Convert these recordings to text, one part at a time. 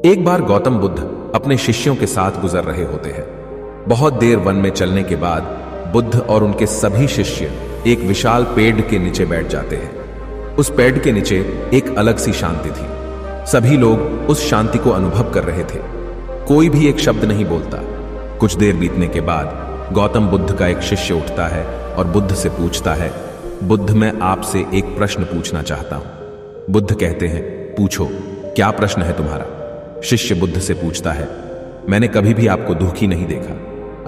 एक बार गौतम बुद्ध अपने शिष्यों के साथ गुजर रहे होते हैं। बहुत देर वन में चलने के बाद बुद्ध और उनके सभी शिष्य एक विशाल पेड़ के नीचे बैठ जाते हैं। उस पेड़ के नीचे एक अलग सी शांति थी। सभी लोग उस शांति को अनुभव कर रहे थे। कोई भी एक शब्द नहीं बोलता। कुछ देर बीतने के बाद गौतम बुद्ध का एक शिष्य उठता है और बुद्ध से पूछता है, बुद्ध, मैं आपसे एक प्रश्न पूछना चाहता हूं। बुद्ध कहते हैं, पूछो, क्या प्रश्न है तुम्हारा? शिष्य बुद्ध से पूछता है, मैंने कभी भी आपको दुखी नहीं देखा।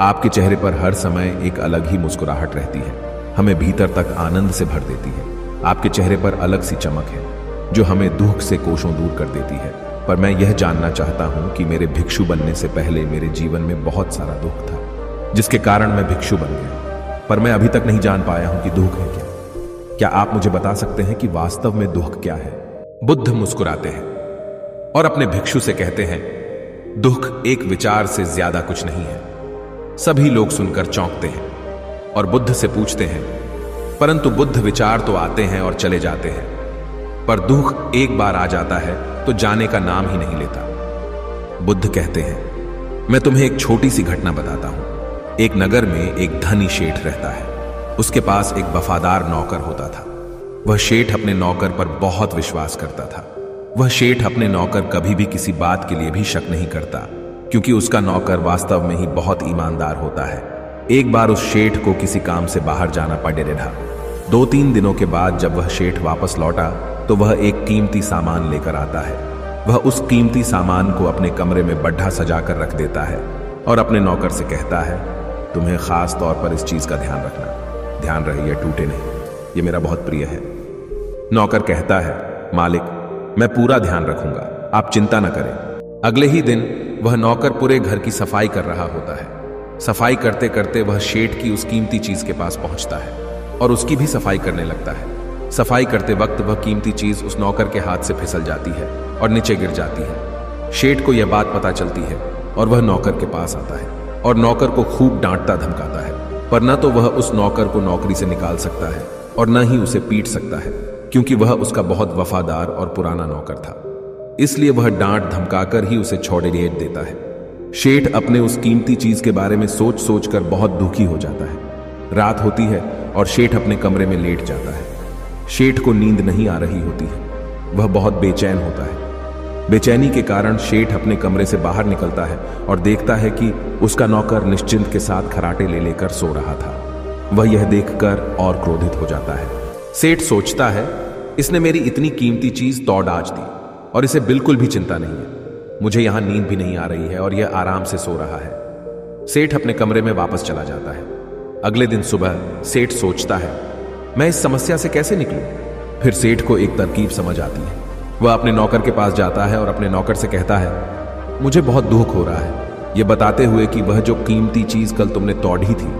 आपके चेहरे पर हर समय एक अलग ही मुस्कुराहट रहती है, हमें भीतर तक आनंद से भर देती है। आपके चेहरे पर अलग सी चमक है जो हमें दुख से कोसों दूर कर देती है। पर मैं यह जानना चाहता हूं कि मेरे भिक्षु बनने से पहले मेरे जीवन में बहुत सारा दुख था, जिसके कारण मैं भिक्षु बन गया। पर मैं अभी तक नहीं जान पाया हूं कि दुख है क्या आप मुझे बता सकते हैं कि वास्तव में दुख क्या है? बुद्ध मुस्कुराते हैं और अपने भिक्षु से कहते हैं, दुख एक विचार से ज्यादा कुछ नहीं है। सभी लोग सुनकर चौंकते हैं और बुद्ध से पूछते हैं, परंतु बुद्ध, विचार तो आते हैं और चले जाते हैं, पर दुख एक बार आ जाता है तो जाने का नाम ही नहीं लेता। बुद्ध कहते हैं, मैं तुम्हें एक छोटी सी घटना बताता हूं। एक नगर में एक धनी शेठ रहता है। उसके पास एक वफादार नौकर होता था। वह शेठ अपने नौकर पर बहुत विश्वास करता था। वह शेठ अपने नौकर कभी भी किसी बात के लिए भी शक नहीं करता, क्योंकि उसका नौकर वास्तव में ही बहुत ईमानदार होता है। एक बार उस शेठ को किसी काम से बाहर जाना पड़े रहा। 2-3 दिनों के बाद जब वह शेठ वापस लौटा तो वह एक कीमती सामान लेकर आता है। वह उस कीमती सामान को अपने कमरे में बढ़ा सजाकर रख देता है और अपने नौकर से कहता है, तुम्हें खास तौर पर इस चीज का ध्यान रखना। ध्यान रहे ये टूटे नहीं, ये मेरा बहुत प्रिय है। नौकर कहता है, मालिक, मैं पूरा ध्यान रखूंगा, आप चिंता न करें। अगले ही दिन वह नौकर पूरे घर की सफाई कर रहा होता है। सफाई करते करते वह शेठ की उस कीमती चीज के पास पहुंचता है और उसकी भी सफाई करने लगता है। सफाई करते वक्त वह कीमती चीज उस नौकर के हाथ से फिसल जाती है और नीचे गिर जाती है। शेठ को यह बात पता चलती है और वह नौकर के पास आता है और नौकर को खूब डांटता धमकाता है। पर न तो वह उस नौकर को नौकरी से निकाल सकता है और न ही उसे पीट सकता है, क्योंकि वह उसका बहुत वफादार और पुराना नौकर था। इसलिए वह डांट धमकाकर ही उसे छोड़ देता है। शेठ अपने उस कीमती चीज के बारे में सोच सोच कर बहुत दुखी हो जाता है। रात होती है और शेठ अपने कमरे में लेट जाता है। शेठ को नींद नहीं आ रही होती है। वह बहुत बेचैन होता है। बेचैनी के कारण शेठ अपने कमरे से बाहर निकलता है और देखता है कि उसका नौकर निश्चिंत के साथ खराटे ले लेकर सो रहा था। वह यह देखकर और क्रोधित हो जाता है। सेठ सोचता है, इसने मेरी इतनी कीमती चीज तोड़ डाज दी और इसे बिल्कुल भी चिंता नहीं है। मुझे यहां नींद भी नहीं आ रही है और यह आराम से सो रहा है। सेठ अपने कमरे में वापस चला जाता है। अगले दिन सुबह सेठ सोचता है, मैं इस समस्या से कैसे निकलूं? फिर सेठ को एक तरकीब समझ आती है। वह अपने नौकर के पास जाता है और अपने नौकर से कहता है, मुझे बहुत दुख हो रहा है, यह बताते हुए कि वह जो कीमती चीज कल तुमने तोड़ी थी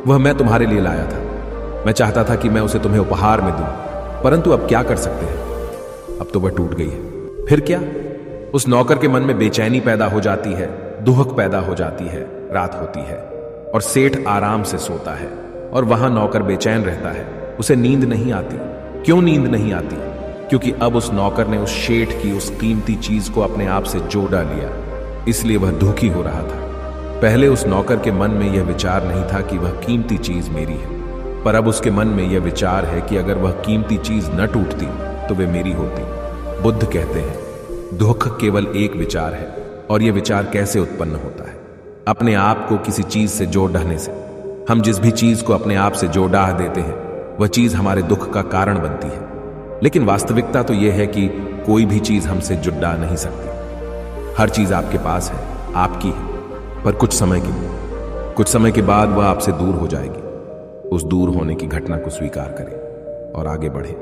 वह मैं तुम्हारे लिए लाया था। मैं चाहता था कि मैं उसे तुम्हें उपहार में दूं, परंतु अब क्या कर सकते हैं, अब तो वह टूट गई है। फिर क्या? उस नौकर के मन में बेचैनी पैदा हो जाती है, दुहक पैदा हो जाती है। रात होती है और सेठ आराम से सोता है और वहां नौकर बेचैन रहता है। उसे नींद नहीं आती। क्यों नींद नहीं आती? क्योंकि अब उस नौकर ने उस शेठ की उस कीमती चीज को अपने आप से जोड़ा लिया, इसलिए वह दुखी हो रहा था। पहले उस नौकर के मन में यह विचार नहीं था कि वह कीमती चीज मेरी है, पर अब उसके मन में यह विचार है कि अगर वह कीमती चीज न टूटती तो वे मेरी होती। बुद्ध कहते हैं, दुख केवल एक विचार है और यह विचार कैसे उत्पन्न होता है? अपने आप को किसी चीज से जोड़ ढहने से। हम जिस भी चीज को अपने आप से जोड़ डाह देते हैं वह चीज हमारे दुख का कारण बनती है। लेकिन वास्तविकता तो यह है कि कोई भी चीज हमसे जुड़ा नहीं सकती। हर चीज आपके पास है, आपकी है, पर कुछ समय के बाद वह आपसे दूर हो जाएगी। उस दूर होने की घटना को स्वीकार करें और आगे बढ़ें।